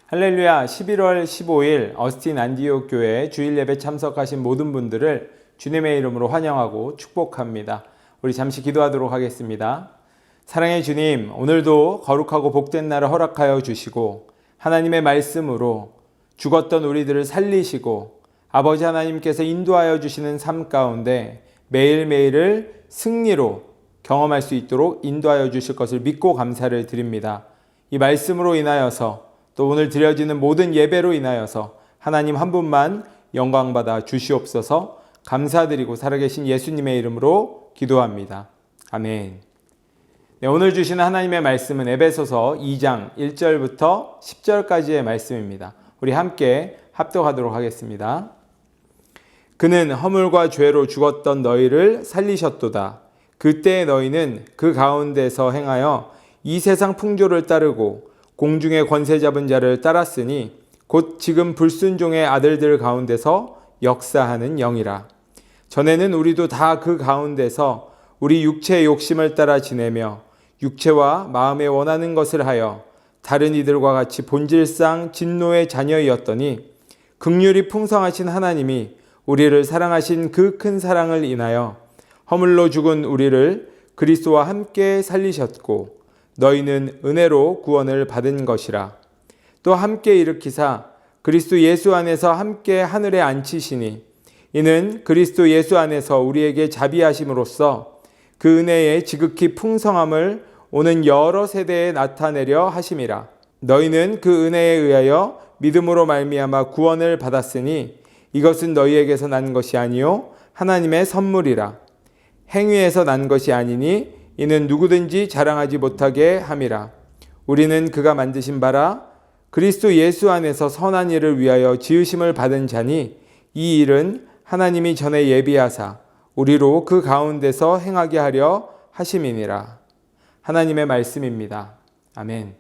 할렐루야. 11월 15일 어스틴 안디옥 교회 주일 예배 참석하신 모든 분들을 주님의 이름으로 환영하고 축복합니다. 우리 잠시 기도하도록 하겠습니다. 사랑의 주님, 오늘도 거룩하고 복된 날을 허락하여 주시고 하나님의 말씀으로 죽었던 우리들을 살리시고 아버지 하나님께서 인도하여 주시는 삶 가운데 매일매일을 승리로 경험할 수 있도록 인도하여 주실 것을 믿고 감사를 드립니다. 이 말씀으로 인하여서 또 오늘 드려지는 모든 예배로 인하여서 하나님 한 분만 영광받아 주시옵소서. 감사드리고 살아계신 예수님의 이름으로 기도합니다. 아멘. 네, 오늘 주시는 하나님의 말씀은 에베소서 2장 1절부터 10절까지의 말씀입니다. 우리 함께 합독하도록 하겠습니다. 그는 허물과 죄로 죽었던 너희를 살리셨도다. 그때 너희는 그 가운데서 행하여 이 세상 풍조를 따르고 공중의 권세 잡은 자를 따랐으니 곧 지금 불순종의 아들들 가운데서 역사하는 영이라. 전에는 우리도 다 그 가운데서 우리 육체의 욕심을 따라 지내며 육체와 마음에 원하는 것을 하여 다른 이들과 같이 본질상 진노의 자녀이었더니 긍휼이 풍성하신 하나님이 우리를 사랑하신 그 큰 사랑을 인하여 허물로 죽은 우리를 그리스도와 함께 살리셨고 너희는 은혜로 구원을 받은 것이라. 또 함께 일으키사 그리스도 예수 안에서 함께 하늘에 앉히시니 이는 그리스도 예수 안에서 우리에게 자비하심으로써 그 은혜의 지극히 풍성함을 오는 여러 세대에 나타내려 하심이라. 너희는 그 은혜에 의하여 믿음으로 말미암아 구원을 받았으니 이것은 너희에게서 난 것이 아니요 하나님의 선물이라. 행위에서 난 것이 아니니 이는 누구든지 자랑하지 못하게 함이라. 우리는 그가 만드신 바라 그리스도 예수 안에서 선한 일을 위하여 지으심을 받은 자니 이 일은 하나님이 전에 예비하사 우리로 그 가운데서 행하게 하려 하심이니라. 하나님의 말씀입니다. 아멘.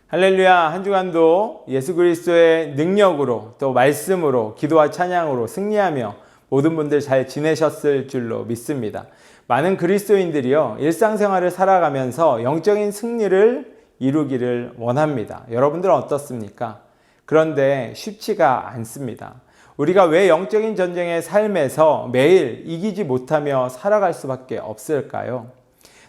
할렐루야. 한 주간도 예수 그리스도의 능력으로 또 말씀으로 기도와 찬양으로 승리하며 모든 분들 잘 지내셨을 줄로 믿습니다. 많은 그리스도인들이요, 일상생활을 살아가면서 영적인 승리를 이루기를 원합니다. 여러분들은 어떻습니까? 그런데 쉽지가 않습니다. 우리가 왜 영적인 전쟁의 삶에서 매일 이기지 못하며 살아갈 수밖에 없을까요?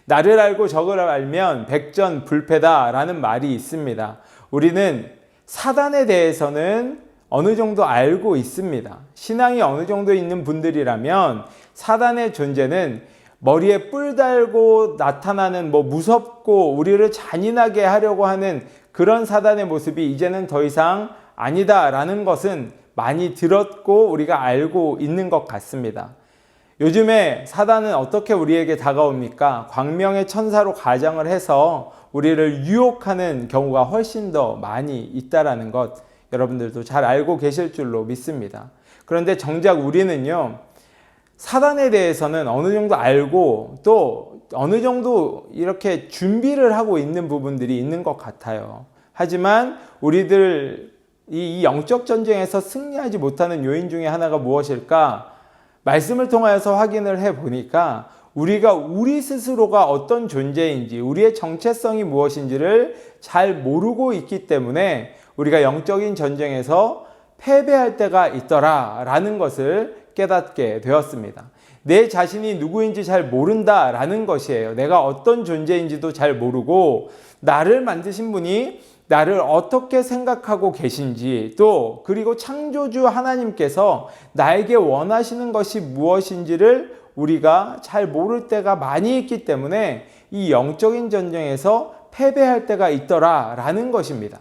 나를 알고 적을 알면 백전불패다라는 말이 있습니다. 우리는 사단에 대해서는 어느 정도 알고 있습니다. 신앙이 어느 정도 있는 분들이라면 사단의 존재는 머리에 뿔 달고 나타나는 무섭고 우리를 잔인하게 하려고 하는 그런 사단의 모습이 이제는 더 이상 아니다라는 것은 많이 들었고 우리가 알고 있는 것 같습니다. 요즘에 사단은 어떻게 우리에게 다가옵니까? 광명의 천사로 가장을 해서 우리를 유혹하는 경우가 훨씬 더 많이 있다라는 것 여러분들도 잘 알고 계실 줄로 믿습니다. 그런데 정작 우리는요, 사단에 대해서는 어느 정도 알고 또 어느 정도 이렇게 준비를 하고 있는 부분들이 있는 것 같아요. 하지만 우리들 이 영적 전쟁에서 승리하지 못하는 요인 중에 하나가 무엇일까? 말씀을 통하여서 확인을 해보니까 우리가 우리 스스로가 어떤 존재인지 우리의 정체성이 무엇인지를 잘 모르고 있기 때문에 우리가 영적인 전쟁에서 패배할 때가 있더라라는 것을 깨닫게 되었습니다. 내 자신이 누구인지 잘 모른다라는 것이에요. 내가 어떤 존재인지도 잘 모르고 나를 만드신 분이 나를 어떻게 생각하고 계신지 또 그리고 창조주 하나님께서 나에게 원하시는 것이 무엇인지를 우리가 잘 모를 때가 많이 있기 때문에 이 영적인 전쟁에서 패배할 때가 있더라라는 것입니다.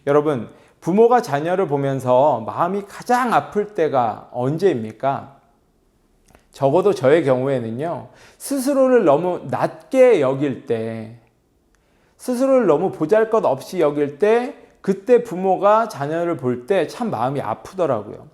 여러분, 부모가 자녀를 보면서 마음이 가장 아플 때가 언제입니까? 적어도 저의 경우에는요, 스스로를 너무 낮게 여길 때, 스스로를 너무 보잘것없이 여길 때, 그때 부모가 자녀를 볼 때 참 마음이 아프더라고요.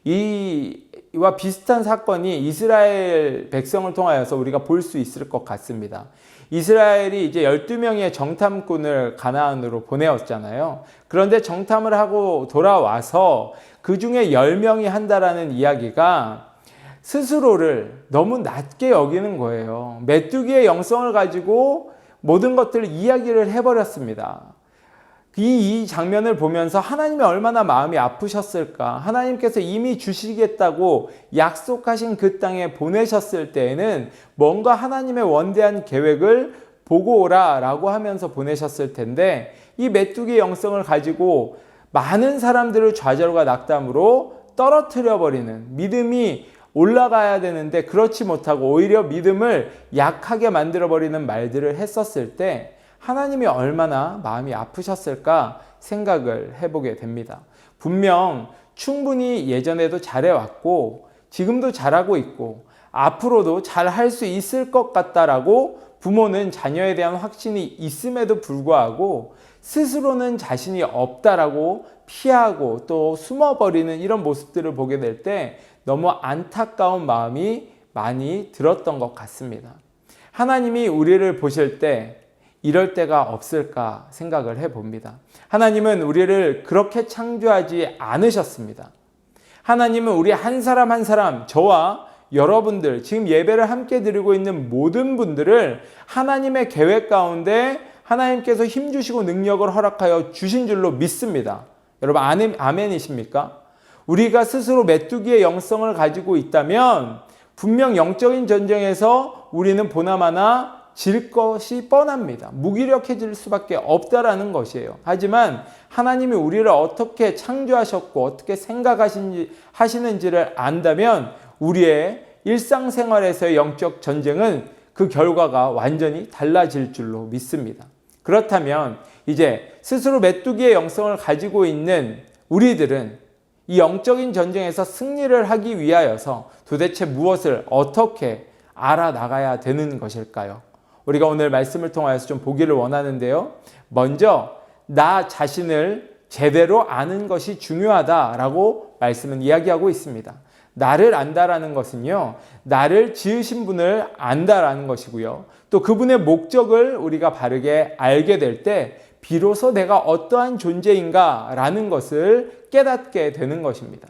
이와 비슷한 사건이 이스라엘 백성을 통하여서 우리가 볼 수 있을 것 같습니다. 이스라엘이 이제 12명의 정탐꾼을 가나안으로 보내었잖아요. 그런데 정탐을 하고 돌아와서 그 중에 10명이 한다라는 이야기가 스스로를 너무 낮게 여기는 거예요. 메뚜기의 영성을 가지고 모든 것들을 이야기를 해버렸습니다. 이 장면을 보면서 하나님이 얼마나 마음이 아프셨을까. 하나님께서 이미 주시겠다고 약속하신 그 땅에 보내셨을 때에는 뭔가 하나님의 원대한 계획을 보고 오라 라고 하면서 보내셨을 텐데, 이 메뚜기의 영성을 가지고 많은 사람들을 좌절과 낙담으로 떨어뜨려 버리는, 믿음이 올라가야 되는데 그렇지 못하고 오히려 믿음을 약하게 만들어 버리는 말들을 했었을 때 하나님이 얼마나 마음이 아프셨을까 생각을 해보게 됩니다. 분명 충분히 예전에도 잘해왔고 지금도 잘하고 있고 앞으로도 잘할 수 있을 것 같다라고 부모는 자녀에 대한 확신이 있음에도 불구하고 스스로는 자신이 없다라고 피하고 또 숨어버리는 이런 모습들을 보게 될 때 너무 안타까운 마음이 많이 들었던 것 같습니다. 하나님이 우리를 보실 때 이럴 때가 없을까 생각을 해봅니다. 하나님은 우리를 그렇게 창조하지 않으셨습니다. 하나님은 우리 한 사람 한 사람, 저와 여러분들, 지금 예배를 함께 드리고 있는 모든 분들을 하나님의 계획 가운데 하나님께서 힘주시고 능력을 허락하여 주신 줄로 믿습니다. 여러분 아멘이십니까? 우리가 스스로 메뚜기의 영성을 가지고 있다면 분명 영적인 전쟁에서 우리는 보나마나 질 것이 뻔합니다. 무기력해질 수밖에 없다라는 것이에요. 하지만 하나님이 우리를 어떻게 창조하셨고 어떻게 생각하시는지를 안다면 우리의 일상생활에서의 영적 전쟁은 그 결과가 완전히 달라질 줄로 믿습니다. 그렇다면 이제 스스로 메뚜기의 영성을 가지고 있는 우리들은 이 영적인 전쟁에서 승리를 하기 위하여서 도대체 무엇을 어떻게 알아나가야 되는 것일까요? 우리가 오늘 말씀을 통하여서 좀 보기를 원하는데요. 먼저 나 자신을 제대로 아는 것이 중요하다라고 말씀은 이야기하고 있습니다. 나를 안다라는 것은요, 나를 지으신 분을 안다라는 것이고요. 또 그분의 목적을 우리가 바르게 알게 될 때 비로소 내가 어떠한 존재인가라는 것을 깨닫게 되는 것입니다.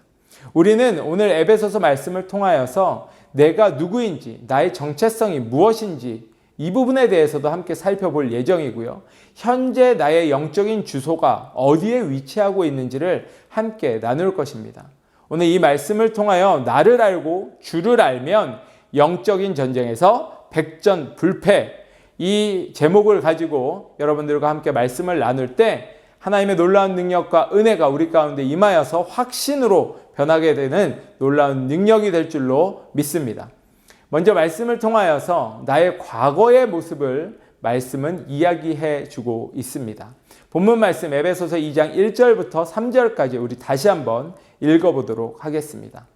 우리는 오늘 에베소서 말씀을 통하여서 내가 누구인지, 나의 정체성이 무엇인지 이 부분에 대해서도 함께 살펴볼 예정이고요. 현재 나의 영적인 주소가 어디에 위치하고 있는지를 함께 나눌 것입니다. 오늘 이 말씀을 통하여 나를 알고 주를 알면 영적인 전쟁에서 백전불패, 이 제목을 가지고 여러분들과 함께 말씀을 나눌 때 하나님의 놀라운 능력과 은혜가 우리 가운데 임하여서 확신으로 변하게 되는 놀라운 능력이 될 줄로 믿습니다. 먼저 말씀을 통하여서 나의 과거의 모습을 말씀은 이야기해 주고 있습니다. 본문 말씀 에베소서 2장 1절부터 3절까지 우리 다시 한번 읽어보도록 하겠습니다.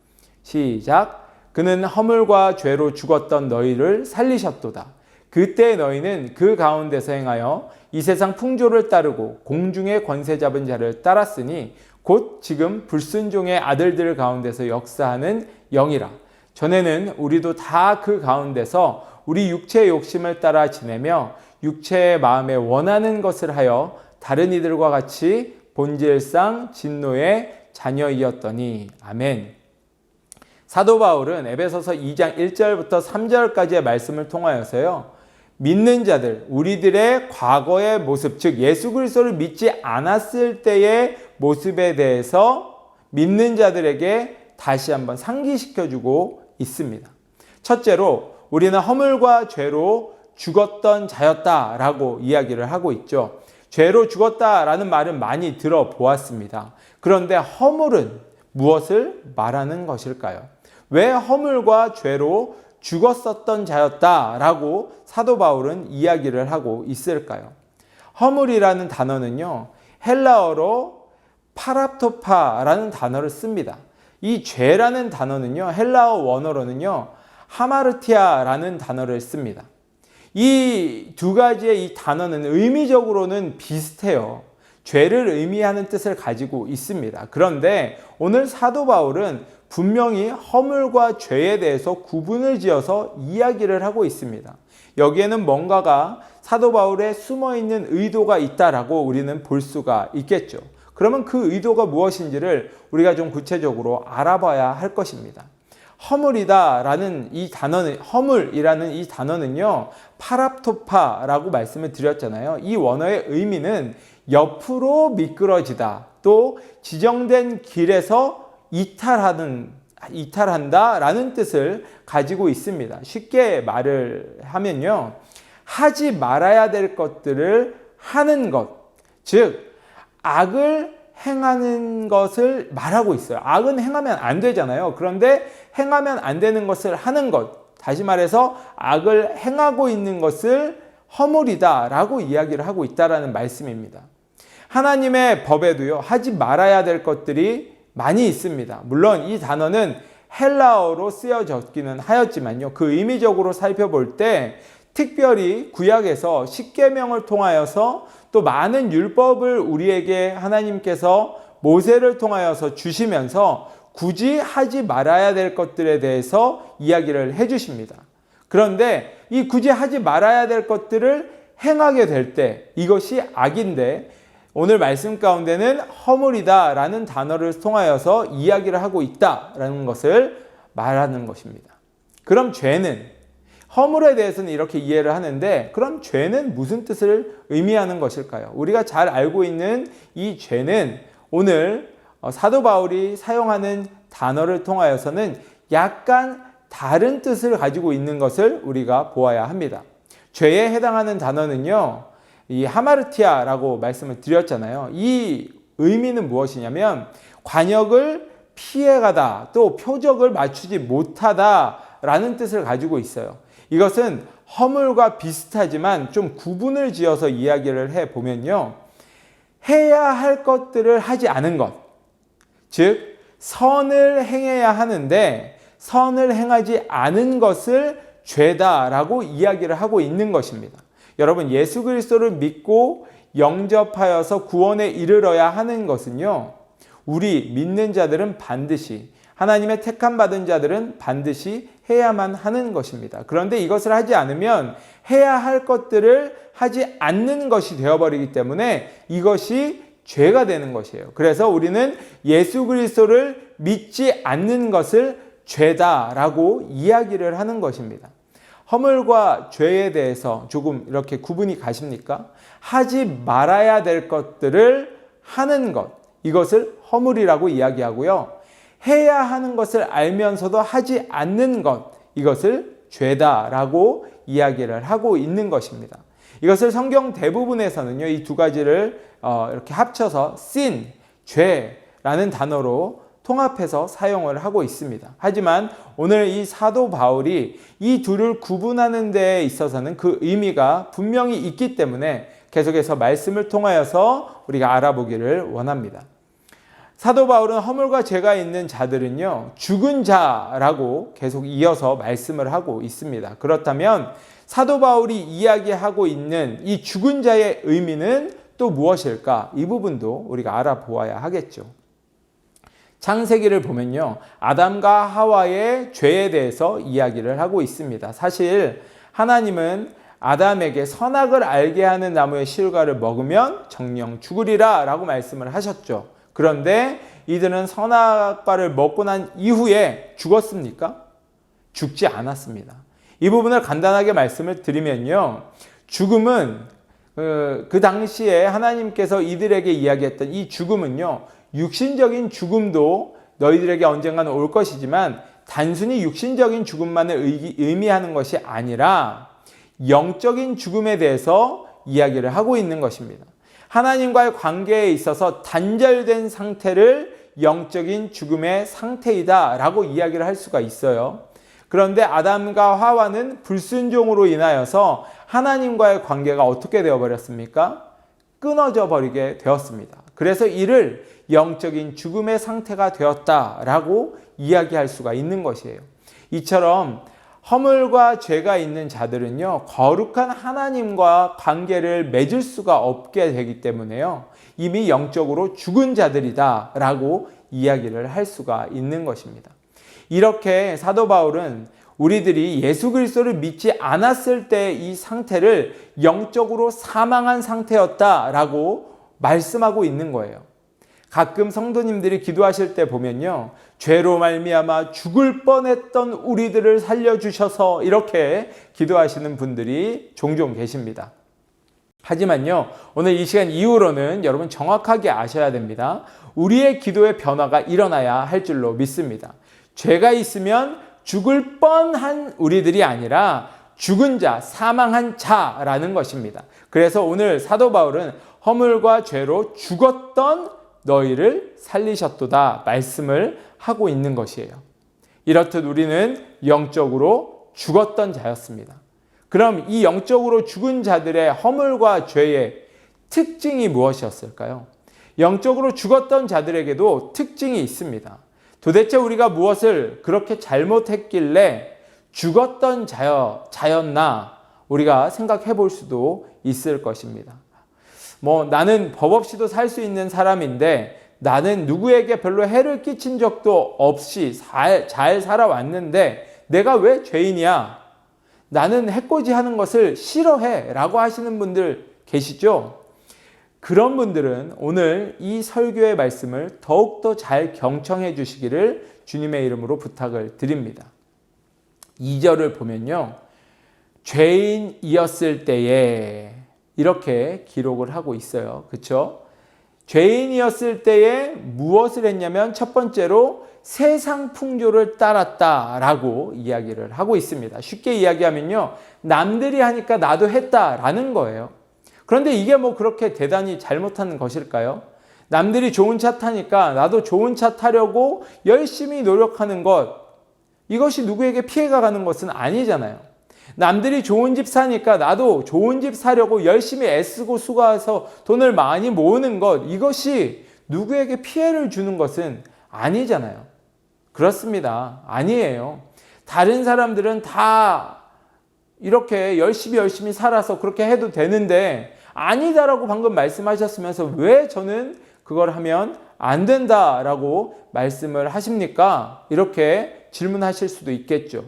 시작. 그는 허물과 죄로 죽었던 너희를 살리셨도다. 그때 너희는 그 가운데서 행하여 이 세상 풍조를 따르고 공중의 권세 잡은 자를 따랐으니 곧 지금 불순종의 아들들 가운데서 역사하는 영이라. 전에는 우리도 다 그 가운데서 우리 육체의 욕심을 따라 지내며 육체의 마음에 원하는 것을 하여 다른 이들과 같이 본질상 진노의 자녀이었더니. 아멘. 사도 바울은 에베소서 2장 1절부터 3절까지의 말씀을 통하여서요, 믿는 자들, 우리들의 과거의 모습, 즉 예수 그리스도를 믿지 않았을 때의 모습에 대해서 믿는 자들에게 다시 한번 상기시켜주고 있습니다. 첫째로 우리는 허물과 죄로 죽었던 자였다라고 이야기를 하고 있죠. 죄로 죽었다라는 말은 많이 들어보았습니다. 그런데 허물은 무엇을 말하는 것일까요? 왜 허물과 죄로 죽었었던 자였다라고 사도 바울은 이야기를 하고 있을까요? 허물이라는 단어는요, 헬라어로 파랍토파라는 단어를 씁니다. 이 죄라는 단어는요, 헬라어 원어로는요, 하마르티아라는 단어를 씁니다. 이 두 가지의 이 단어는 의미적으로는 비슷해요. 죄를 의미하는 뜻을 가지고 있습니다. 그런데 오늘 사도 바울은 분명히 허물과 죄에 대해서 구분을 지어서 이야기를 하고 있습니다. 여기에는 뭔가가 사도 바울의 숨어있는 의도가 있다라고 우리는 볼 수가 있겠죠. 그러면 그 의도가 무엇인지를 우리가 좀 구체적으로 알아봐야 할 것입니다. 허물이다라는 이 단어는, 허물이라는 이 단어는요, 파랍토파라고 말씀을 드렸잖아요. 이 원어의 의미는 옆으로 미끄러지다, 또 지정된 길에서 이탈한다라는 뜻을 가지고 있습니다. 쉽게 말을 하면요, 하지 말아야 될 것들을 하는 것, 즉 악을 행하는 것을 말하고 있어요. 악은 행하면 안 되잖아요. 그런데 행하면 안 되는 것을 하는 것, 다시 말해서 악을 행하고 있는 것을 허물이다 라고 이야기를 하고 있다라는 말씀입니다. 하나님의 법에도요, 하지 말아야 될 것들이 많이 있습니다. 물론 이 단어는 헬라어로 쓰여졌기는 하였지만요, 그 의미적으로 살펴볼 때 특별히 구약에서 십계명을 통하여서 또 많은 율법을 우리에게 하나님께서 모세를 통하여서 주시면서 굳이 하지 말아야 될 것들에 대해서 이야기를 해주십니다. 그런데 이 굳이 하지 말아야 될 것들을 행하게 될 때 이것이 악인데, 오늘 말씀 가운데는 허물이다 라는 단어를 통하여서 이야기를 하고 있다라는 것을 말하는 것입니다. 그럼 죄는, 허물에 대해서는 이렇게 이해를 하는데, 그럼 죄는 무슨 뜻을 의미하는 것일까요? 우리가 잘 알고 있는 이 죄는 오늘 사도 바울이 사용하는 단어를 통하여서는 약간 다른 뜻을 가지고 있는 것을 우리가 보아야 합니다. 죄에 해당하는 단어는요, 이 하마르티아라고 말씀을 드렸잖아요. 이 의미는 무엇이냐면 관역을 피해가다, 또 표적을 맞추지 못하다라는 뜻을 가지고 있어요. 이것은 허물과 비슷하지만 좀 구분을 지어서 이야기를 해보면요, 해야 할 것들을 하지 않은 것, 즉 선을 행해야 하는데 선을 행하지 않은 것을 죄다라고 이야기를 하고 있는 것입니다. 여러분, 예수 그리스도를 믿고 영접하여서 구원에 이르러야 하는 것은요, 우리 믿는 자들은 반드시, 하나님의 택함 받은 자들은 반드시 해야만 하는 것입니다. 그런데 이것을 하지 않으면 해야 할 것들을 하지 않는 것이 되어버리기 때문에 이것이 죄가 되는 것이에요. 그래서 우리는 예수 그리스도를 믿지 않는 것을 죄다라고 이야기를 하는 것입니다. 허물과 죄에 대해서 조금 이렇게 구분이 가십니까? 하지 말아야 될 것들을 하는 것, 이것을 허물이라고 이야기하고요, 해야 하는 것을 알면서도 하지 않는 것, 이것을 죄다라고 이야기를 하고 있는 것입니다. 이것을 성경 대부분에서는요, 이 두 가지를 이렇게 합쳐서 sin, 죄라는 단어로 통합해서 사용을 하고 있습니다. 하지만 오늘 이 사도 바울이 이 둘을 구분하는 데에 있어서는 그 의미가 분명히 있기 때문에 계속해서 말씀을 통하여서 우리가 알아보기를 원합니다. 사도 바울은 허물과 죄가 있는 자들은요, 죽은 자라고 계속 이어서 말씀을 하고 있습니다. 그렇다면 사도 바울이 이야기하고 있는 이 죽은 자의 의미는 또 무엇일까? 이 부분도 우리가 알아보아야 하겠죠. 창세기를 보면요, 아담과 하와의 죄에 대해서 이야기를 하고 있습니다. 사실 하나님은 아담에게 선악을 알게 하는 나무의 실과를 먹으면 정령 죽으리라 라고 말씀을 하셨죠. 그런데 이들은 선악과를 먹고 난 이후에 죽었습니까? 죽지 않았습니다. 이 부분을 간단하게 말씀을 드리면요, 죽음은 그 당시에 하나님께서 이들에게 이야기했던 이 죽음은요, 육신적인 죽음도 너희들에게 언젠가는 올 것이지만 단순히 육신적인 죽음만을 의미하는 것이 아니라 영적인 죽음에 대해서 이야기를 하고 있는 것입니다. 하나님과의 관계에 있어서 단절된 상태를 영적인 죽음의 상태이다 라고 이야기를 할 수가 있어요. 그런데 아담과 하와는 불순종으로 인하여서 하나님과의 관계가 어떻게 되어버렸습니까? 끊어져 버리게 되었습니다. 그래서 이를 영적인 죽음의 상태가 되었다라고 이야기할 수가 있는 것이에요. 이처럼 허물과 죄가 있는 자들은요, 거룩한 하나님과 관계를 맺을 수가 없게 되기 때문에요, 이미 영적으로 죽은 자들이다 라고 이야기를 할 수가 있는 것입니다. 이렇게 사도 바울은 우리들이 예수 그리스도를 믿지 않았을 때 이 상태를 영적으로 사망한 상태였다라고 말씀하고 있는 거예요. 가끔 성도님들이 기도하실 때 보면요, 죄로 말미암아 죽을 뻔했던 우리들을 살려주셔서 이렇게 기도하시는 분들이 종종 계십니다. 하지만요, 오늘 이 시간 이후로는 여러분 정확하게 아셔야 됩니다. 우리의 기도의 변화가 일어나야 할 줄로 믿습니다. 죄가 있으면 죽을 뻔한 우리들이 아니라 죽은 자, 사망한 자라는 것입니다. 그래서 오늘 사도 바울은 허물과 죄로 죽었던 너희를 살리셨도다 말씀을 하고 있는 것이에요. 이렇듯 우리는 영적으로 죽었던 자였습니다. 그럼 이 영적으로 죽은 자들의 허물과 죄의 특징이 무엇이었을까요? 영적으로 죽었던 자들에게도 특징이 있습니다. 도대체 우리가 무엇을 그렇게 잘못했길래 죽었던 자였나 우리가 생각해 볼 수도 있을 것입니다. 나는 법 없이도 살 수 있는 사람인데 나는 누구에게 별로 해를 끼친 적도 없이 잘 살아왔는데 내가 왜 죄인이야? 나는 해코지 하는 것을 싫어해 라고 하시는 분들 계시죠? 그런 분들은 오늘 이 설교의 말씀을 더욱더 잘 경청해 주시기를 주님의 이름으로 부탁을 드립니다. 2절을 보면요, 죄인이었을 때에 이렇게 기록을 하고 있어요. 그렇죠? 죄인이었을 때에 무엇을 했냐면 첫 번째로 세상 풍조를 따랐다라고 이야기를 하고 있습니다. 쉽게 이야기하면요, 남들이 하니까 나도 했다라는 거예요. 그런데 이게 그렇게 대단히 잘못한 것일까요? 남들이 좋은 차 타니까 나도 좋은 차 타려고 열심히 노력하는 것, 이것이 누구에게 피해가 가는 것은 아니잖아요. 남들이 좋은 집 사니까 나도 좋은 집 사려고 열심히 애쓰고 수고해서 돈을 많이 모으는 것, 이것이 누구에게 피해를 주는 것은 아니잖아요. 그렇습니다. 아니에요. 다른 사람들은 다 이렇게 열심히 살아서 그렇게 해도 되는데 아니다라고 방금 말씀하셨으면서 왜 저는 그걸 하면 안 된다라고 말씀을 하십니까? 이렇게 질문하실 수도 있겠죠.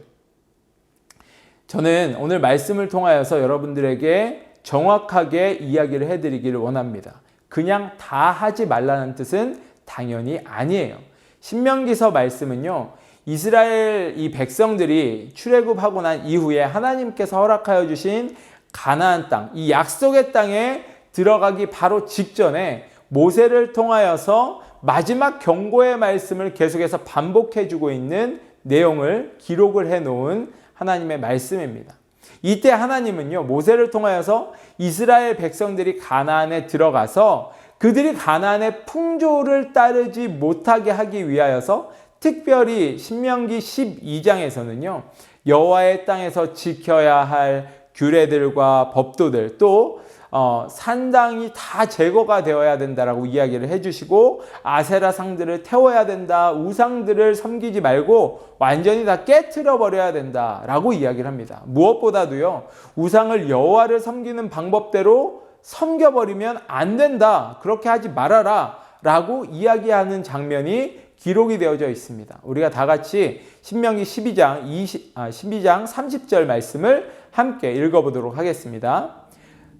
저는 오늘 말씀을 통하여서 여러분들에게 정확하게 이야기를 해드리기를 원합니다. 그냥 다 하지 말라는 뜻은 당연히 아니에요. 신명기서 말씀은요, 이스라엘 이 백성들이 출애굽하고 난 이후에 하나님께서 허락하여 주신 가나안 땅, 이 약속의 땅에 들어가기 바로 직전에 모세를 통하여서 마지막 경고의 말씀을 계속해서 반복해 주고 있는 내용을 기록을 해 놓은 하나님의 말씀입니다. 이때 하나님은요, 모세를 통하여서 이스라엘 백성들이 가나안에 들어가서 그들이 가나안의 풍조를 따르지 못하게 하기 위하여서 특별히 신명기 12장에서는요, 여호와의 땅에서 지켜야 할 규례들과 법도들, 또 산당이 다 제거가 되어야 된다라고 이야기를 해주시고, 아세라 상들을 태워야 된다, 우상들을 섬기지 말고 완전히 다 깨트려 버려야 된다라고 이야기를 합니다. 무엇보다도요, 우상을 여호와를 섬기는 방법대로 섬겨버리면 안 된다, 그렇게 하지 말아라 라고 이야기하는 장면이 기록이 되어져 있습니다. 우리가 다 같이 신명기 12장 30절 말씀을 함께 읽어보도록 하겠습니다.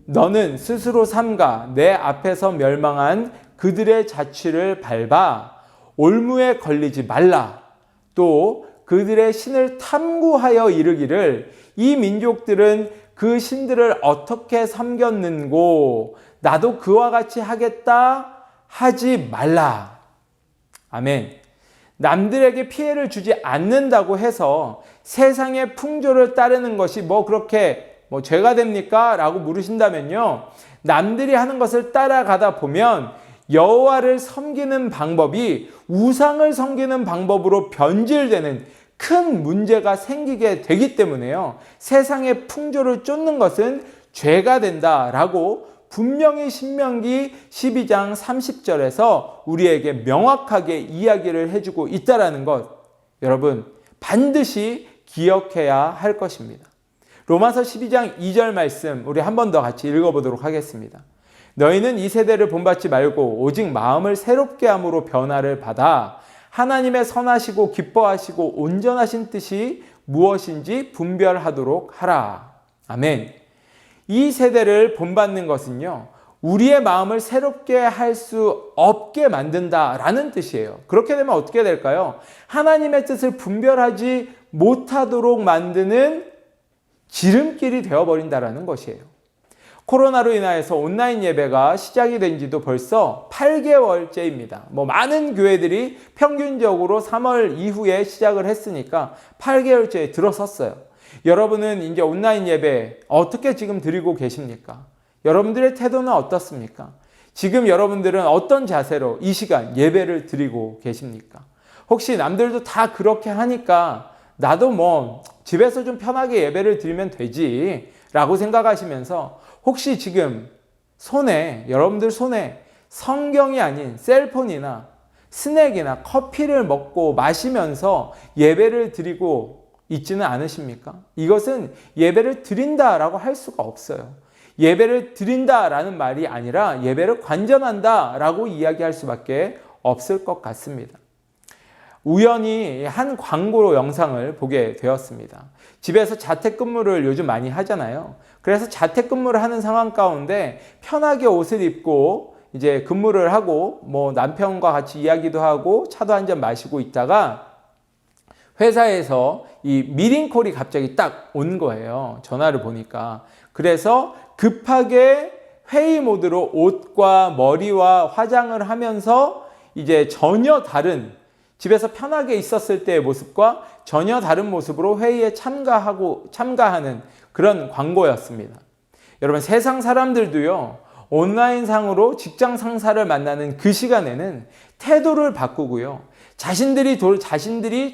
너는 스스로 삼가 내 앞에서 멸망한 그들의 자취를 밟아 올무에 걸리지 말라. 또 그들의 신을 탐구하여 이르기를 이 민족들은 그 신들을 어떻게 섬겼는고 나도 그와 같이 하겠다 하지 말라. 아멘. 남들에게 피해를 주지 않는다고 해서 세상의 풍조를 따르는 것이 그렇게 죄가 됩니까? 라고 물으신다면요, 남들이 하는 것을 따라가다 보면 여호와를 섬기는 방법이 우상을 섬기는 방법으로 변질되는 큰 문제가 생기게 되기 때문에요, 세상의 풍조를 쫓는 것은 죄가 된다라고 분명히 신명기 12장 30절에서 우리에게 명확하게 이야기를 해주고 있다는 것, 여러분 반드시 기억해야 할 것입니다. 로마서 12장 2절 말씀 우리 한 번 더 같이 읽어보도록 하겠습니다. 너희는 이 세대를 본받지 말고 오직 마음을 새롭게 함으로 변화를 받아 하나님의 선하시고 기뻐하시고 온전하신 뜻이 무엇인지 분별하도록 하라. 아멘. 이 세대를 본받는 것은요, 우리의 마음을 새롭게 할 수 없게 만든다라는 뜻이에요. 그렇게 되면 어떻게 될까요? 하나님의 뜻을 분별하지 못하도록 만드는 지름길이 되어버린다라는 것이에요. 코로나로 인하여서 온라인 예배가 시작이 된 지도 벌써 8개월째입니다. 많은 교회들이 평균적으로 3월 이후에 시작을 했으니까 8개월째에 들어섰어요. 여러분은 이제 온라인 예배 어떻게 지금 드리고 계십니까? 여러분들의 태도는 어떻습니까? 지금 여러분들은 어떤 자세로 이 시간 예배를 드리고 계십니까? 혹시 남들도 다 그렇게 하니까 나도 집에서 좀 편하게 예배를 드리면 되지 라고 생각하시면서 혹시 지금 여러분들 손에 성경이 아닌 셀폰이나 스낵이나 커피를 먹고 마시면서 예배를 드리고 있지는 않으십니까? 이것은 예배를 드린다라고 할 수가 없어요. 예배를 드린다라는 말이 아니라 예배를 관전한다라고 이야기할 수밖에 없을 것 같습니다. 우연히 한 광고 영상을 보게 되었습니다. 집에서 자택근무를 요즘 많이 하잖아요. 그래서 자택근무를 하는 상황 가운데 편하게 옷을 입고 이제 근무를 하고 남편과 같이 이야기도 하고 차도 한잔 마시고 있다가 회사에서 이 미팅콜이 갑자기 딱 온 거예요. 전화를 보니까. 그래서 급하게 회의 모드로 옷과 머리와 화장을 하면서 이제 전혀 다른 집에서 편하게 있었을 때의 모습과 전혀 다른 모습으로 회의에 참가하는 그런 광고였습니다. 여러분, 세상 사람들도요, 온라인상으로 직장 상사를 만나는 그 시간에는 태도를 바꾸고요, 자신들이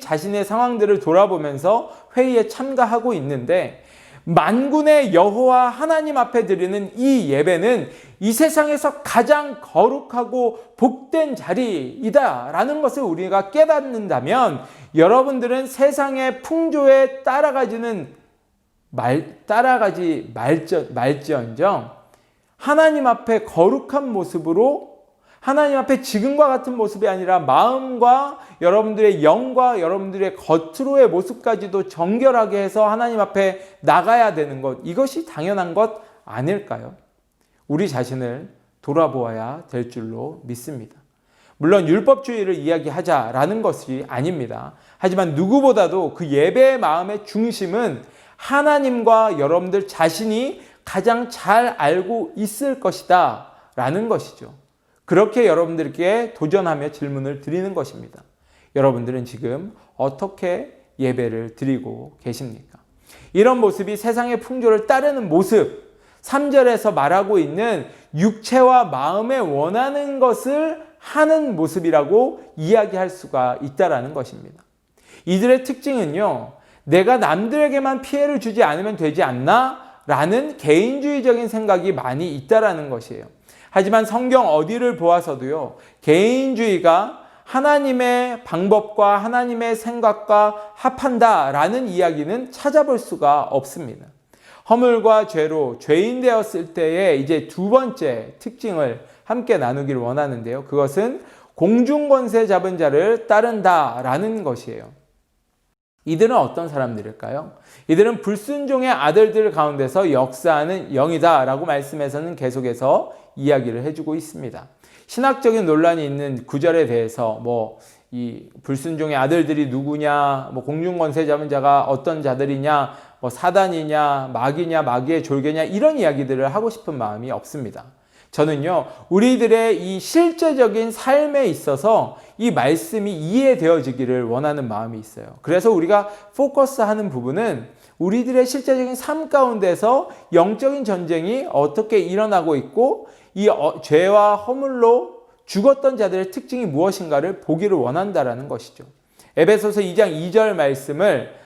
자신의 상황들을 돌아보면서 회의에 참가하고 있는데, 만군의 여호와 하나님 앞에 드리는 이 예배는 이 세상에서 가장 거룩하고 복된 자리이다라는 것을 우리가 깨닫는다면 여러분들은 세상의 풍조에 따라가지 말지언정 하나님 앞에 거룩한 모습으로, 하나님 앞에 지금과 같은 모습이 아니라 마음과 여러분들의 영과 여러분들의 겉으로의 모습까지도 정결하게 해서 하나님 앞에 나가야 되는 것, 이것이 당연한 것 아닐까요? 우리 자신을 돌아보아야 될 줄로 믿습니다. 물론 율법주의를 이야기하자라는 것이 아닙니다. 하지만 누구보다도 그 예배의 마음의 중심은 하나님과 여러분들 자신이 가장 잘 알고 있을 것이다 라는 것이죠. 그렇게 여러분들께 도전하며 질문을 드리는 것입니다. 여러분들은 지금 어떻게 예배를 드리고 계십니까? 이런 모습이 세상의 풍조를 따르는 모습, 3절에서 말하고 있는 육체와 마음에 원하는 것을 하는 모습이라고 이야기할 수가 있다는 것입니다. 이들의 특징은요, 내가 남들에게만 피해를 주지 않으면 되지 않나? 라는 개인주의적인 생각이 많이 있다는 것이에요. 하지만 성경 어디를 보아서도요, 개인주의가 하나님의 방법과 하나님의 생각과 합한다라는 이야기는 찾아볼 수가 없습니다. 허물과 죄로 죄인 되었을 때의 이제 두 번째 특징을 함께 나누기를 원하는데요. 그것은 공중권세 잡은 자를 따른다라는 것이에요. 이들은 어떤 사람들일까요? 이들은 불순종의 아들들 가운데서 역사하는 영이다라고 말씀에서는 계속해서 이야기를 해주고 있습니다. 신학적인 논란이 있는 구절에 대해서 이 불순종의 아들들이 누구냐, 공중권세 잡은 자가 어떤 자들이냐, 사단이냐, 마귀냐, 마귀의 졸개냐, 이런 이야기들을 하고 싶은 마음이 없습니다. 저는요, 우리들의 이 실제적인 삶에 있어서 이 말씀이 이해되어지기를 원하는 마음이 있어요. 그래서 우리가 포커스하는 부분은 우리들의 실제적인 삶 가운데서 영적인 전쟁이 어떻게 일어나고 있고 이 죄와 허물로 죽었던 자들의 특징이 무엇인가를 보기를 원한다라는 것이죠. 에베소서 2장 2절 말씀을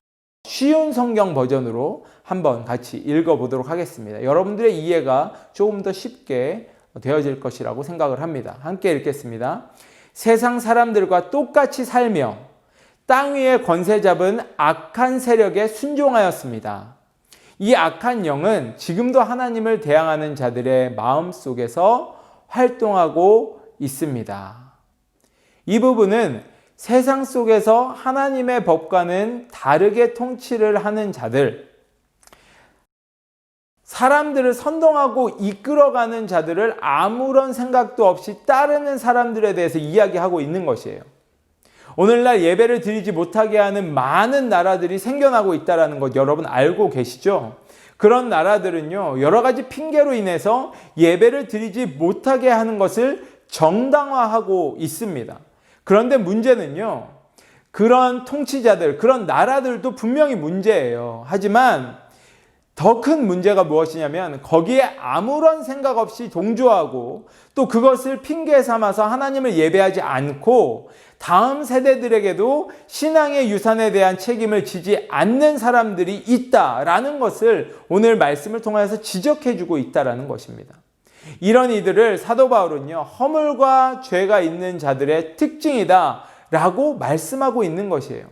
쉬운 성경 버전으로 한번 같이 읽어보도록 하겠습니다. 여러분들의 이해가 조금 더 쉽게 되어질 것이라고 생각을 합니다. 함께 읽겠습니다. 세상 사람들과 똑같이 살며 땅 위에 권세 잡은 악한 세력에 순종하였습니다. 이 악한 영은 지금도 하나님을 대항하는 자들의 마음 속에서 활동하고 있습니다. 이 부분은 세상 속에서 하나님의 법과는 다르게 통치를 하는 자들, 사람들을 선동하고 이끌어가는 자들을 아무런 생각도 없이 따르는 사람들에 대해서 이야기하고 있는 것이에요. 오늘날 예배를 드리지 못하게 하는 많은 나라들이 생겨나고 있다는 것 여러분 알고 계시죠? 그런 나라들은요, 여러 가지 핑계로 인해서 예배를 드리지 못하게 하는 것을 정당화하고 있습니다. 그런데 문제는요, 그런 통치자들, 그런 나라들도 분명히 문제예요. 하지만 더 큰 문제가 무엇이냐면 거기에 아무런 생각 없이 동조하고 또 그것을 핑계 삼아서 하나님을 예배하지 않고 다음 세대들에게도 신앙의 유산에 대한 책임을 지지 않는 사람들이 있다라는 것을 오늘 말씀을 통해서 지적해주고 있다라는 것입니다. 이런 이들을 사도 바울은요, 허물과 죄가 있는 자들의 특징이다 라고 말씀하고 있는 것이에요.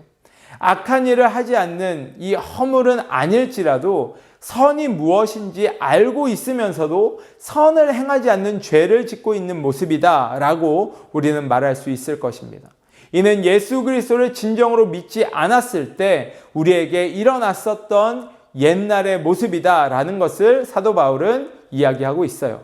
악한 일을 하지 않는 이 허물은 아닐지라도 선이 무엇인지 알고 있으면서도 선을 행하지 않는 죄를 짓고 있는 모습이다 라고 우리는 말할 수 있을 것입니다. 이는 예수 그리스도를 진정으로 믿지 않았을 때 우리에게 일어났었던 옛날의 모습이다 라는 것을 사도 바울은 이야기하고 있어요.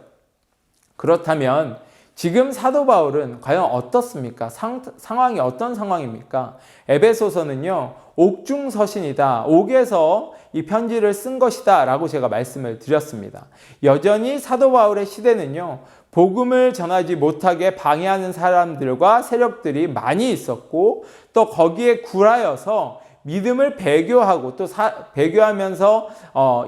그렇다면 지금 사도 바울은 과연 어떻습니까? 상황이 어떤 상황입니까? 에베소서는요, 옥중서신이다. 옥에서 이 편지를 쓴 것이다 라고 제가 말씀을 드렸습니다. 여전히 사도 바울의 시대는요, 복음을 전하지 못하게 방해하는 사람들과 세력들이 많이 있었고 또 거기에 굴하여서 믿음을 배교하고 또 배교하면서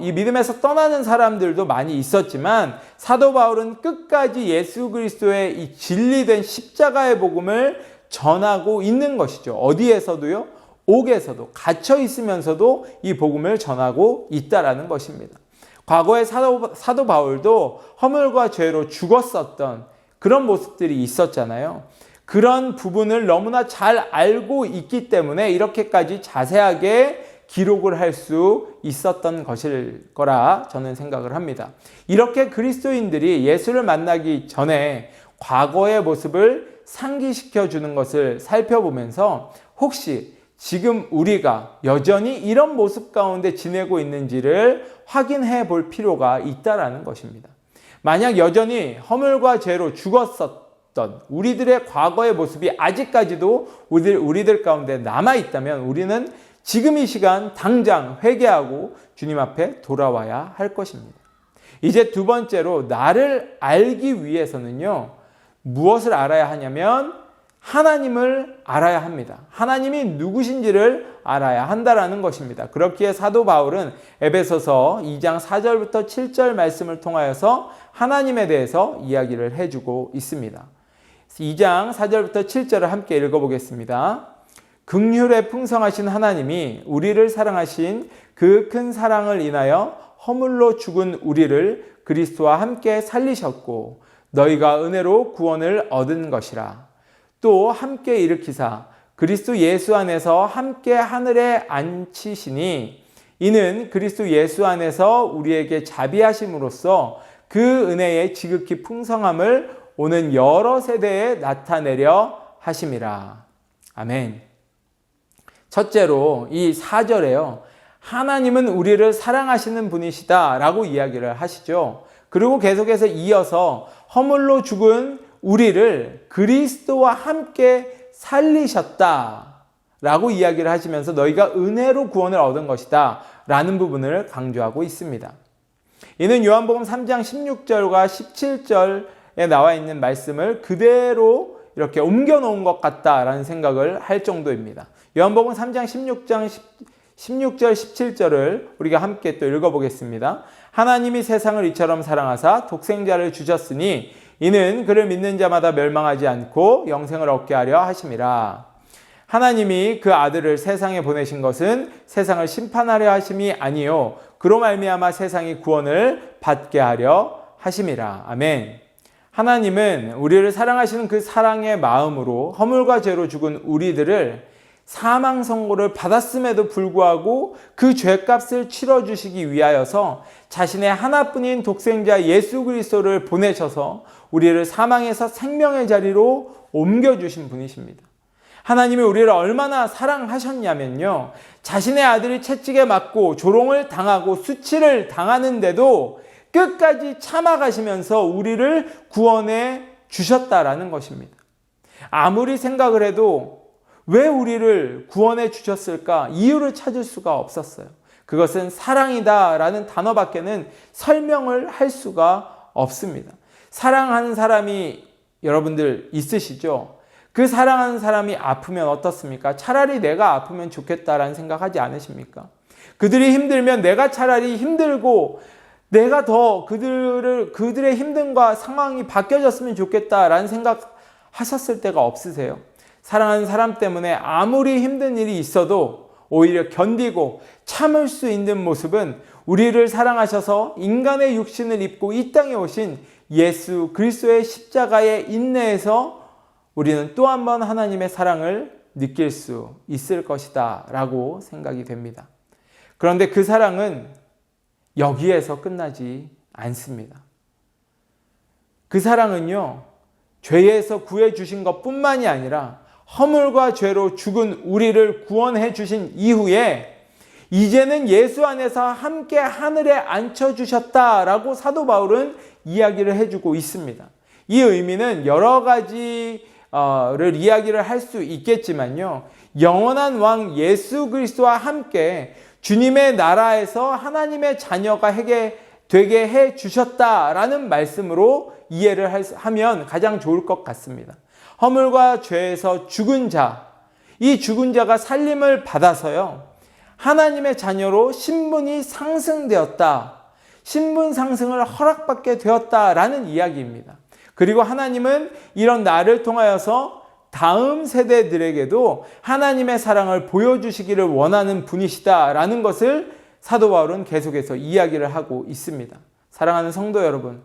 이 믿음에서 떠나는 사람들도 많이 있었지만 사도 바울은 끝까지 예수 그리스도의 이 진리된 십자가의 복음을 전하고 있는 것이죠. 어디에서도요? 옥에서도 갇혀 있으면서도 이 복음을 전하고 있다라는 것입니다. 과거에 사도 바울도 허물과 죄로 죽었었던 그런 모습들이 있었잖아요. 그런 부분을 너무나 잘 알고 있기 때문에 이렇게까지 자세하게 기록을 할 수 있었던 것일 거라 저는 생각을 합니다. 이렇게 그리스도인들이 예수를 만나기 전에 과거의 모습을 상기시켜 주는 것을 살펴보면서 혹시 지금 우리가 여전히 이런 모습 가운데 지내고 있는지를 확인해 볼 필요가 있다라는 것입니다. 만약 여전히 허물과 죄로 죽었었던 우리들의 과거의 모습이 아직까지도 우리들 가운데 남아있다면 우리는 지금 이 시간 당장 회개하고 주님 앞에 돌아와야 할 것입니다. 이제 두 번째로 나를 알기 위해서는요, 무엇을 알아야 하냐면 하나님을 알아야 합니다. 하나님이 누구신지를 알아야 한다라는 것입니다. 그렇기에 사도 바울은 에베소서 2장 4절부터 7절 말씀을 통하여서 하나님에 대해서 이야기를 해주고 있습니다. 2장 4절부터 7절을 함께 읽어보겠습니다. 긍휼에 풍성하신 하나님이 우리를 사랑하신 그 큰 사랑을 인하여 허물로 죽은 우리를 그리스도와 함께 살리셨고 너희가 은혜로 구원을 얻은 것이라. 또 함께 일으키사 그리스도 예수 안에서 함께 하늘에 앉히시니 이는 그리스도 예수 안에서 우리에게 자비하심으로써 그 은혜의 지극히 풍성함을 오는 여러 세대에 나타내려 하심이라. 아멘. 첫째로 이 4절에요. 하나님은 우리를 사랑하시는 분이시다 라고 이야기를 하시죠. 그리고 계속해서 이어서 허물로 죽은 우리를 그리스도와 함께 살리셨다 라고 이야기를 하시면서 너희가 은혜로 구원을 얻은 것이다 라는 부분을 강조하고 있습니다. 이는 요한복음 3장 16절과 17절에 나와 있는 말씀을 그대로 이렇게 옮겨 놓은 것 같다라는 생각을 할 정도입니다. 요한복음 3장 16절 17절을 우리가 함께 또 읽어보겠습니다. 하나님이 세상을 이처럼 사랑하사 독생자를 주셨으니 이는 그를 믿는 자마다 멸망하지 않고 영생을 얻게 하려 하심이라. 하나님이 그 아들을 세상에 보내신 것은 세상을 심판하려 하심이 아니요 그로 말미암아 세상이 구원을 받게 하려 하심이라. 아멘. 하나님은 우리를 사랑하시는 그 사랑의 마음으로 허물과 죄로 죽은 우리들을 사망 선고를 받았음에도 불구하고 그 죄값을 치러주시기 위하여서 자신의 하나뿐인 독생자 예수 그리스도를 보내셔서 우리를 사망에서 생명의 자리로 옮겨주신 분이십니다. 하나님이 우리를 얼마나 사랑하셨냐면요, 자신의 아들이 채찍에 맞고 조롱을 당하고 수치를 당하는데도 끝까지 참아가시면서 우리를 구원해 주셨다라는 것입니다. 아무리 생각을 해도 왜 우리를 구원해 주셨을까? 이유를 찾을 수가 없었어요. 그것은 사랑이다라는 단어밖에는 설명을 할 수가 없습니다. 사랑하는 사람이 여러분들 있으시죠? 그 사랑하는 사람이 아프면 어떻습니까? 차라리 내가 아프면 좋겠다라는 생각하지 않으십니까? 그들이 힘들면 내가 차라리 힘들고 내가 더 그들의 힘듦과 상황이 바뀌어졌으면 좋겠다라는 생각하셨을 때가 없으세요? 사랑하는 사람 때문에 아무리 힘든 일이 있어도 오히려 견디고 참을 수 있는 모습은 우리를 사랑하셔서 인간의 육신을 입고 이 땅에 오신 예수 그리스도의 십자가의 인내에서 우리는 또 한 번 하나님의 사랑을 느낄 수 있을 것이다 라고 생각이 됩니다. 그런데 그 사랑은 여기에서 끝나지 않습니다. 그 사랑은요, 죄에서 구해 주신 것뿐만이 아니라 허물과 죄로 죽은 우리를 구원해 주신 이후에 이제는 예수 안에서 함께 하늘에 앉혀주셨다라고 사도 바울은 이야기를 해주고 있습니다. 이 의미는 여러 가지를 이야기를 할 수 있겠지만요, 영원한 왕 예수 그리스도와 함께 주님의 나라에서 하나님의 자녀가 되게 해 주셨다라는 말씀으로 이해를 하면 가장 좋을 것 같습니다. 허물과 죄에서 죽은 자, 이 죽은 자가 살림을 받아서요, 하나님의 자녀로 신분이 상승되었다. 신분 상승을 허락받게 되었다라는 이야기입니다. 그리고 하나님은 이런 나를 통하여서 다음 세대들에게도 하나님의 사랑을 보여주시기를 원하는 분이시다라는 것을 사도 바울은 계속해서 이야기를 하고 있습니다. 사랑하는 성도 여러분,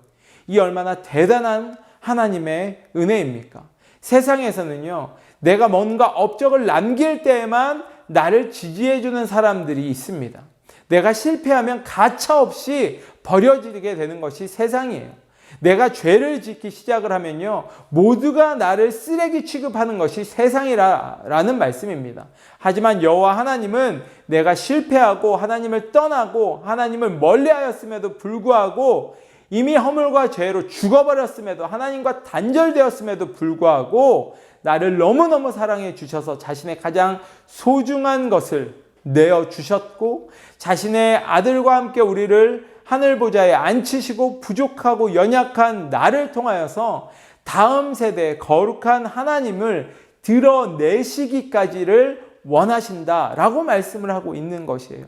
이 얼마나 대단한 하나님의 은혜입니까? 세상에서는요, 내가 뭔가 업적을 남길 때에만 나를 지지해주는 사람들이 있습니다. 내가 실패하면 가차없이 버려지게 되는 것이 세상이에요. 내가 죄를 짓기 시작을 하면요, 모두가 나를 쓰레기 취급하는 것이 세상이라는 말씀입니다. 하지만 여호와 하나님은 내가 실패하고 하나님을 떠나고 하나님을 멀리하였음에도 불구하고 이미 허물과 죄로 죽어버렸음에도 하나님과 단절되었음에도 불구하고 나를 너무너무 사랑해 주셔서 자신의 가장 소중한 것을 내어주셨고 자신의 아들과 함께 우리를 하늘 보좌에 앉히시고 부족하고 연약한 나를 통하여서 다음 세대의 거룩한 하나님을 드러내시기까지를 원하신다라고 말씀을 하고 있는 것이에요.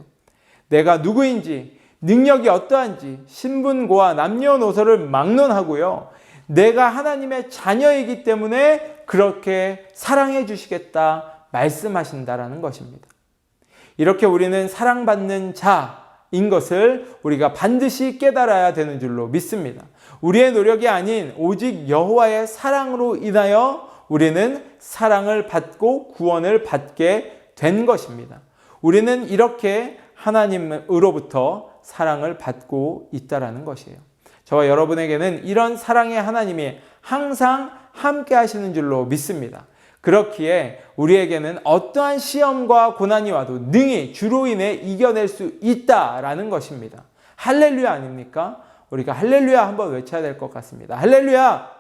내가 누구인지, 능력이 어떠한지 신분고와 남녀노소를 막론하고요, 내가 하나님의 자녀이기 때문에 그렇게 사랑해 주시겠다 말씀하신다라는 것입니다. 이렇게 우리는 사랑받는 자인 것을 우리가 반드시 깨달아야 되는 줄로 믿습니다. 우리의 노력이 아닌 오직 여호와의 사랑으로 인하여 우리는 사랑을 받고 구원을 받게 된 것입니다. 우리는 이렇게 하나님으로부터 사랑을 받고 있다라는 것이에요. 저와 여러분에게는 이런 사랑의 하나님이 항상 함께 하시는 줄로 믿습니다. 그렇기에 우리에게는 어떠한 시험과 고난이 와도 능히 주로 인해 이겨낼 수 있다라는 것입니다. 할렐루야 아닙니까? 우리가 할렐루야 한번 외쳐야 될 것 같습니다. 할렐루야!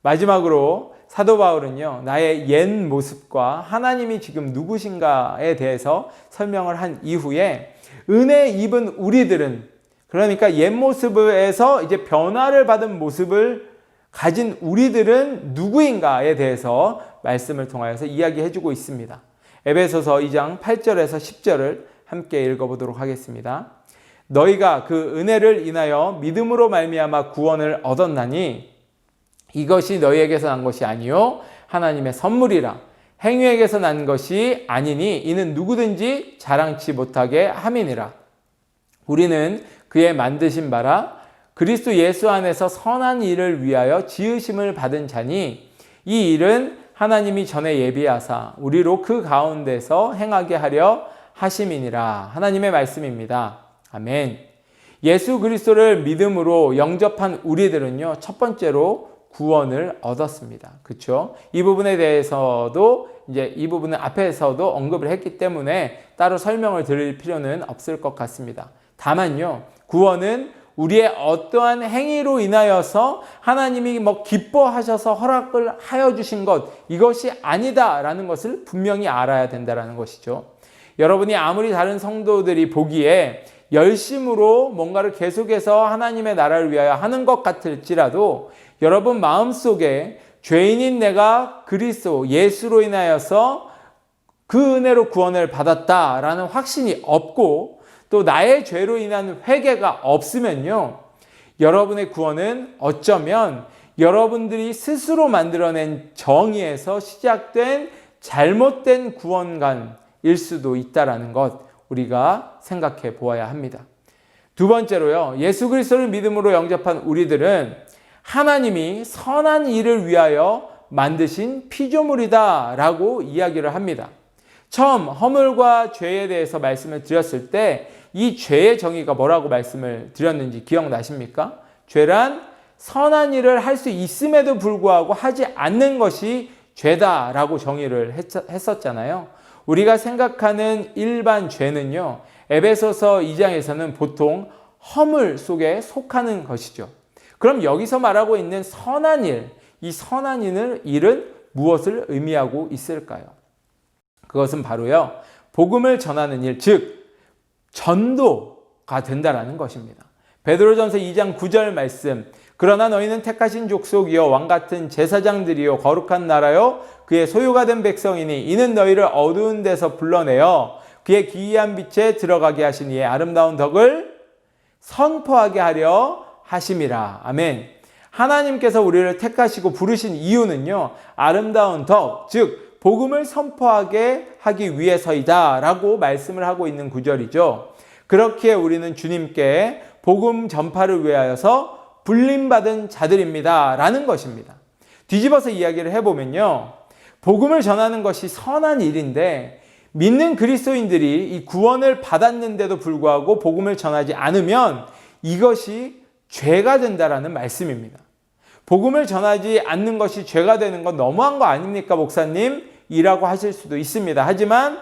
마지막으로 사도 바울은요, 나의 옛 모습과 하나님이 지금 누구신가에 대해서 설명을 한 이후에 은혜 입은 우리들은, 그러니까 옛 모습에서 이제 변화를 받은 모습을 가진 우리들은 누구인가에 대해서 말씀을 통하여서 이야기해주고 있습니다. 에베소서 2장 8절에서 10절을 함께 읽어보도록 하겠습니다. 너희가 그 은혜를 인하여 믿음으로 말미암아 구원을 얻었나니 이것이 너희에게서 난 것이 아니요 하나님의 선물이라. 행위에게서 난 것이 아니니 이는 누구든지 자랑치 못하게 함이니라. 우리는 그의 만드신 바라 그리스도 예수 안에서 선한 일을 위하여 지으심을 받은 자니 이 일은 하나님이 전에 예비하사 우리로 그 가운데서 행하게 하려 하심이니라. 하나님의 말씀입니다. 아멘. 예수 그리스도를 믿음으로 영접한 우리들은요, 첫 번째로 구원을 얻었습니다. 그렇죠? 이 부분에 대해서도 이제 이 부분은 앞에서도 언급을 했기 때문에 따로 설명을 드릴 필요는 없을 것 같습니다. 다만요, 구원은 우리의 어떠한 행위로 인하여서 하나님이 기뻐하셔서 허락을 하여 주신 것, 이것이 아니다라는 것을 분명히 알아야 된다라는 것이죠. 여러분이 아무리 다른 성도들이 보기에 열심으로 뭔가를 계속해서 하나님의 나라를 위하여 하는 것 같을지라도 여러분 마음속에 죄인인 내가 그리스도 예수로 인하여서 그 은혜로 구원을 받았다라는 확신이 없고 또 나의 죄로 인한 회개가 없으면요, 여러분의 구원은 어쩌면 여러분들이 스스로 만들어낸 정의에서 시작된 잘못된 구원관일 수도 있다라는 것, 우리가 생각해 보아야 합니다. 두 번째로요, 예수 그리스도를 믿음으로 영접한 우리들은 하나님이 선한 일을 위하여 만드신 피조물이다 라고 이야기를 합니다. 처음 허물과 죄에 대해서 말씀을 드렸을 때 이 죄의 정의가 뭐라고 말씀을 드렸는지 기억나십니까? 죄란 선한 일을 할 수 있음에도 불구하고 하지 않는 것이 죄다라고 정의를 했었잖아요. 우리가 생각하는 일반 죄는요, 에베소서 2장에서는 보통 허물 속에 속하는 것이죠. 그럼 여기서 말하고 있는 선한 일, 이 선한 일은 무엇을 의미하고 있을까요? 그것은 바로요, 복음을 전하는 일, 즉 전도가 된다라는 것입니다. 베드로전서 2장 9절 말씀, 그러나 너희는 택하신 족속이요 왕같은 제사장들이요 거룩한 나라요 그의 소유가 된 백성이니 이는 너희를 어두운 데서 불러내어 그의 기이한 빛에 들어가게 하신 이의 아름다운 덕을 선포하게 하려 하심이라. 아멘. 하나님께서 우리를 택하시고 부르신 이유는요, 아름다운 덕, 즉 복음을 선포하게 하기 위해서이다 라고 말씀을 하고 있는 구절이죠. 그렇기에 우리는 주님께 복음 전파를 위하여서 불림받은 자들입니다 라는 것입니다. 뒤집어서 이야기를 해보면요, 복음을 전하는 것이 선한 일인데 믿는 그리스도인들이 이 구원을 받았는데도 불구하고 복음을 전하지 않으면 이것이 죄가 된다라는 말씀입니다. 복음을 전하지 않는 것이 죄가 되는 건 너무한 거 아닙니까, 목사님? 이라고 하실 수도 있습니다. 하지만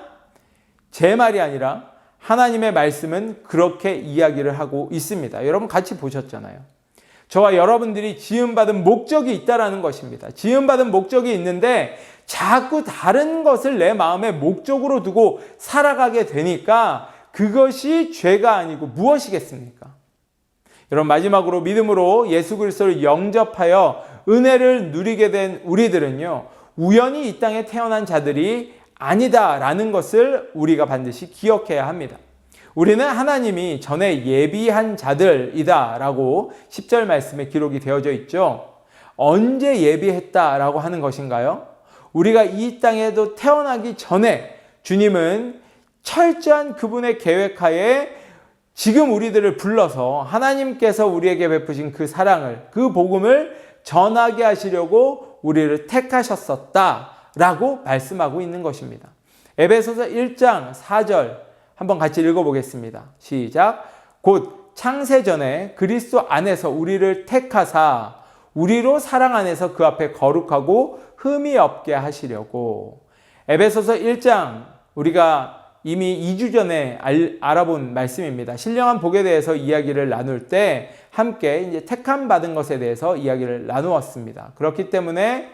제 말이 아니라 하나님의 말씀은 그렇게 이야기를 하고 있습니다. 여러분 같이 보셨잖아요. 저와 여러분들이 지음받은 목적이 있다라는 것입니다. 지음받은 목적이 있는데 자꾸 다른 것을 내 마음의 목적으로 두고 살아가게 되니까 그것이 죄가 아니고 무엇이겠습니까? 여러분 마지막으로 믿음으로 예수 그리스도를 영접하여 은혜를 누리게 된 우리들은요, 우연히 이 땅에 태어난 자들이 아니다라는 것을 우리가 반드시 기억해야 합니다. 우리는 하나님이 전에 예비한 자들이다라고 10절 말씀에 기록이 되어져 있죠. 언제 예비했다라고 하는 것인가요? 우리가 이 땅에도 태어나기 전에 주님은 철저한 그분의 계획하에 지금 우리들을 불러서 하나님께서 우리에게 베푸신 그 사랑을, 그 복음을 전하게 하시려고 우리를 택하셨었다라고 말씀하고 있는 것입니다. 에베소서 1장 4절 한번 같이 읽어보겠습니다. 시작. 곧 창세전에 그리스도 안에서 우리를 택하사 우리로 사랑 안에서 그 앞에 거룩하고 흠이 없게 하시려고. 에베소서 1장 우리가 이미 2주 전에 알아본 말씀입니다. 신령한 복에 대해서 이야기를 나눌 때 함께 이제 택함 받은 것에 대해서 이야기를 나누었습니다. 그렇기 때문에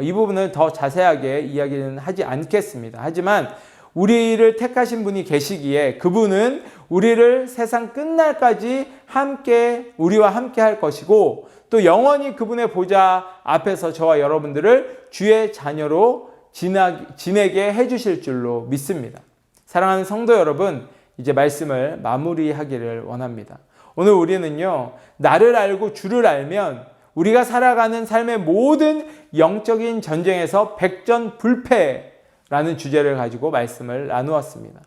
이 부분을 더 자세하게 이야기는 하지 않겠습니다. 하지만 우리를 택하신 분이 계시기에 그분은 우리를 세상 끝날까지 우리와 함께 할 것이고 또 영원히 그분의 보좌 앞에서 저와 여러분들을 주의 자녀로 지내게 해주실 줄로 믿습니다. 사랑하는 성도 여러분, 이제 말씀을 마무리하기를 원합니다. 오늘 우리는요, 나를 알고 주를 알면 우리가 살아가는 삶의 모든 영적인 전쟁에서 백전불패라는 주제를 가지고 말씀을 나누었습니다.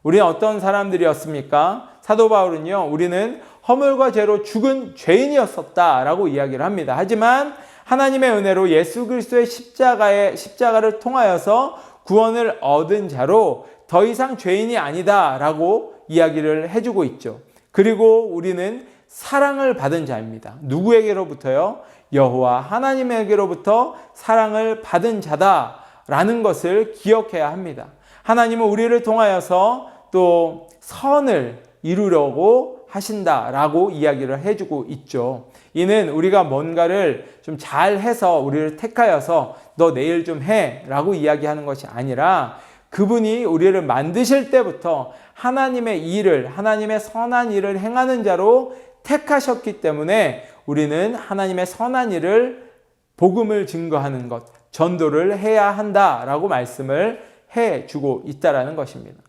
우리는 어떤 사람들이었습니까? 사도 바울은요, 우리는 허물과 죄로 죽은 죄인이었었다라고 이야기를 합니다. 하지만 하나님의 은혜로 예수 그리스도의 십자가를 통하여서 구원을 얻은 자로 더 이상 죄인이 아니다라고 이야기를 해주고 있죠. 그리고 우리는 사랑을 받은 자입니다. 누구에게로부터요? 여호와 하나님에게로부터 사랑을 받은 자다라는 것을 기억해야 합니다. 하나님은 우리를 통하여서 또 선을 이루려고 하신다라고 이야기를 해주고 있죠. 이는 우리가 뭔가를 좀 잘해서 우리를 택하여서 너 내일 좀 해라고 이야기하는 것이 아니라 그분이 우리를 만드실 때부터 하나님의 일을, 하나님의 선한 일을 행하는 자로 택하셨기 때문에 우리는 하나님의 선한 일을, 복음을 증거하는 것, 전도를 해야 한다라고 말씀을 해주고 있다라는 것입니다.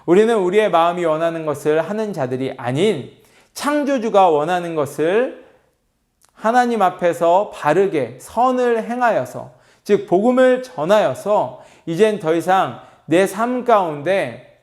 우리는 우리의 마음이 원하는 것을 하는 자들이 아닌 창조주가 원하는 것을 하나님 앞에서 바르게 선을 행하여서, 즉 복음을 전하여서 이젠 더 이상 내 삶 가운데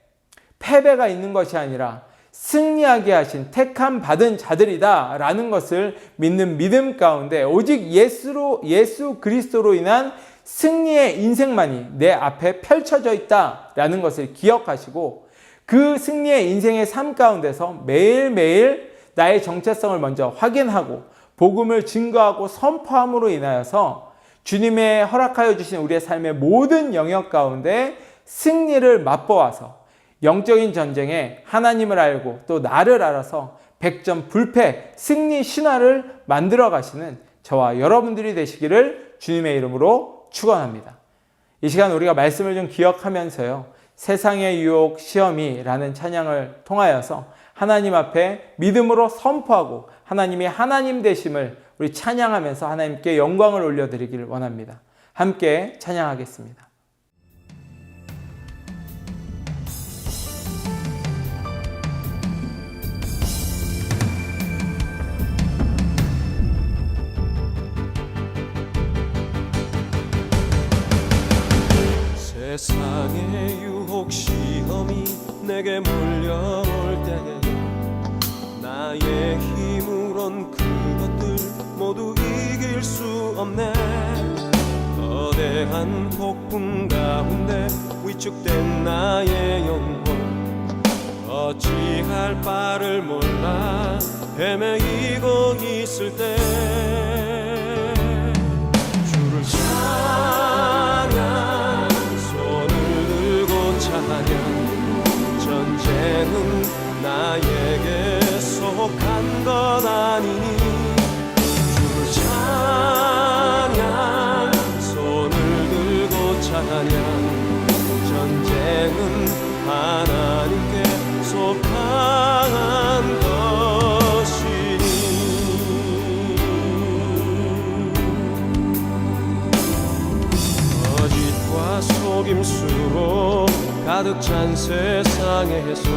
패배가 있는 것이 아니라 승리하게 하신 택함 받은 자들이다 라는 것을 믿는 믿음 가운데 오직 예수 그리스도로 인한 승리의 인생만이 내 앞에 펼쳐져 있다라는 것을 기억하시고 그 승리의 인생의 삶 가운데서 매일매일 나의 정체성을 먼저 확인하고 복음을 증거하고 선포함으로 인하여서 주님의 허락하여 주신 우리의 삶의 모든 영역 가운데 승리를 맛보아서 영적인 전쟁에 하나님을 알고 또 나를 알아서 백전불패 승리 신화를 만들어 가시는 저와 여러분들이 되시기를 주님의 이름으로 축원합니다. 이 시간 우리가 말씀을 좀 기억하면서요, 세상의 유혹 시험이라는 찬양을 통하여서 하나님 앞에 믿음으로 선포하고 하나님이 하나님 되심을 우리 찬양하면서 하나님께 영광을 올려드리기를 원합니다. 함께 찬양하겠습니다. 세상의 유혹 시험이 내게 몰려올 때에 나의 힘으론 그것들 모두 이길 수 없네. 거대한 폭풍 가운데 위축된 나의 영혼 어찌할 바를 몰라 헤매이고 있을 때 주를 찬양 전쟁은 나에게 속한 것 아니니 주를 찬양 손을 들고 찬양 전쟁은 하나님께 속한 것이니 거짓과 속임수로 가득 찬 세상에서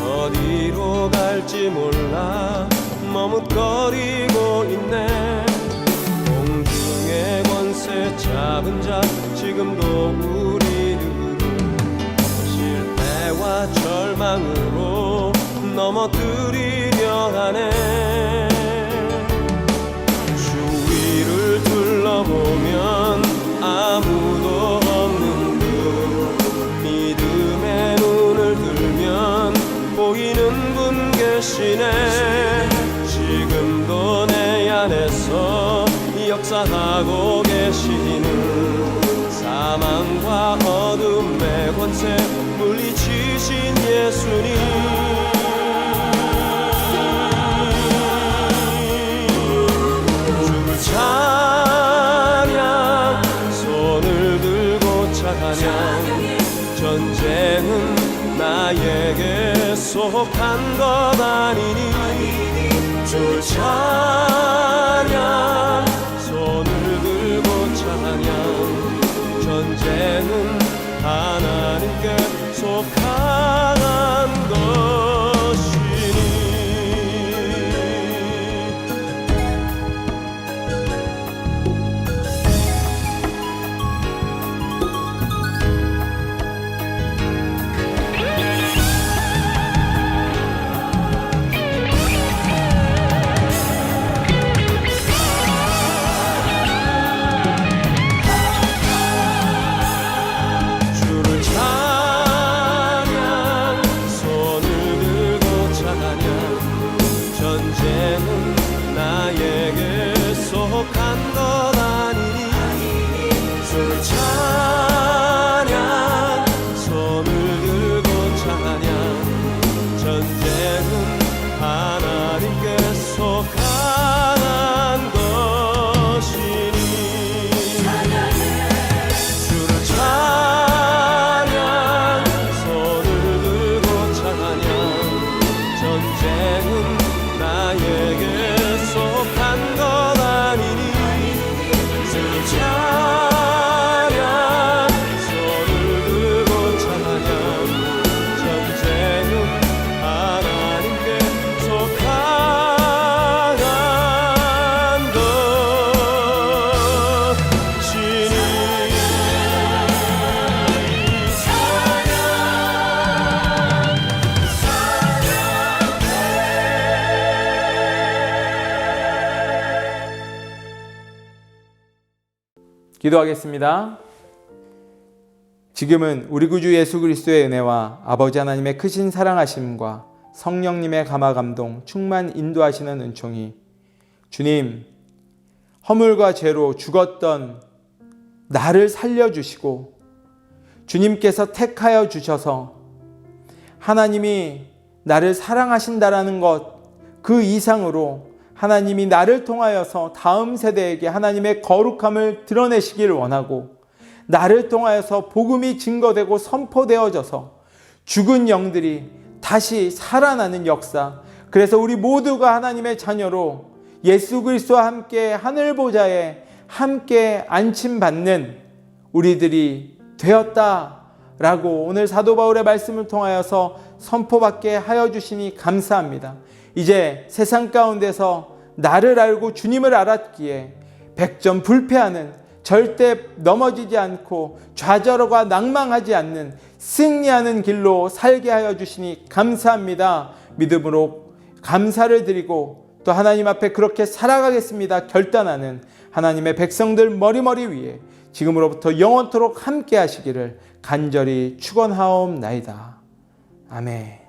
어디로 갈지 몰라 머뭇거리고 있네. 공중의 권세 잡은 자 지금도 우리를 실패와 절망으로 넘어뜨리려 하네. 주위를 둘러보면 아무도 없는 믿음의 눈을 들면 보이는 분 계시네. 지금도 내 안에서 역사하고 계시는 사망과 어둠의 권세 물리치신 예수님 주를 찬양 손을 들고 찬양 전쟁은 나에게 속한 것 아니니 주를 찬양 손을 들고 찬양 전쟁은 하나님께 속한 것이니 기도하겠습니다. 지금은 우리 구주 예수 그리스도의 은혜와 아버지 하나님의 크신 사랑하심과 성령님의 감화 감동 충만 인도하시는 은총이 주님, 허물과 죄로 죽었던 나를 살려주시고 주님께서 택하여 주셔서 하나님이 나를 사랑하신다라는 것 그 이상으로 하나님이 나를 통하여서 다음 세대에게 하나님의 거룩함을 드러내시길 원하고 나를 통하여서 복음이 증거되고 선포되어져서 죽은 영들이 다시 살아나는 역사, 그래서 우리 모두가 하나님의 자녀로 예수 그리스도와 함께 하늘 보좌에 함께 안침받는 우리들이 되었다라고 오늘 사도 바울의 말씀을 통하여서 선포받게 하여 주시니 감사합니다. 이제 세상 가운데서 나를 알고 주님을 알았기에 백전불패하는, 절대 넘어지지 않고 좌절과 낭망하지 않는 승리하는 길로 살게 하여 주시니 감사합니다. 믿음으로 감사를 드리고 또 하나님 앞에 그렇게 살아가겠습니다 결단하는 하나님의 백성들 머리머리 위에 지금으로부터 영원토록 함께 하시기를 간절히 축원하옵나이다. 아멘.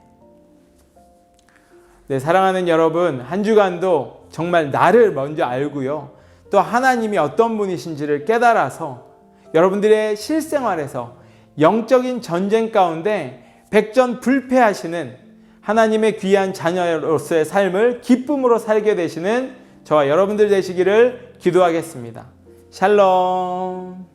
네, 사랑하는 여러분, 한 주간도 정말 나를 먼저 알고요, 또 하나님이 어떤 분이신지를 깨달아서 여러분들의 실생활에서 영적인 전쟁 가운데 백전불패하시는 하나님의 귀한 자녀로서의 삶을 기쁨으로 살게 되시는 저와 여러분들 되시기를 기도하겠습니다. 샬롬.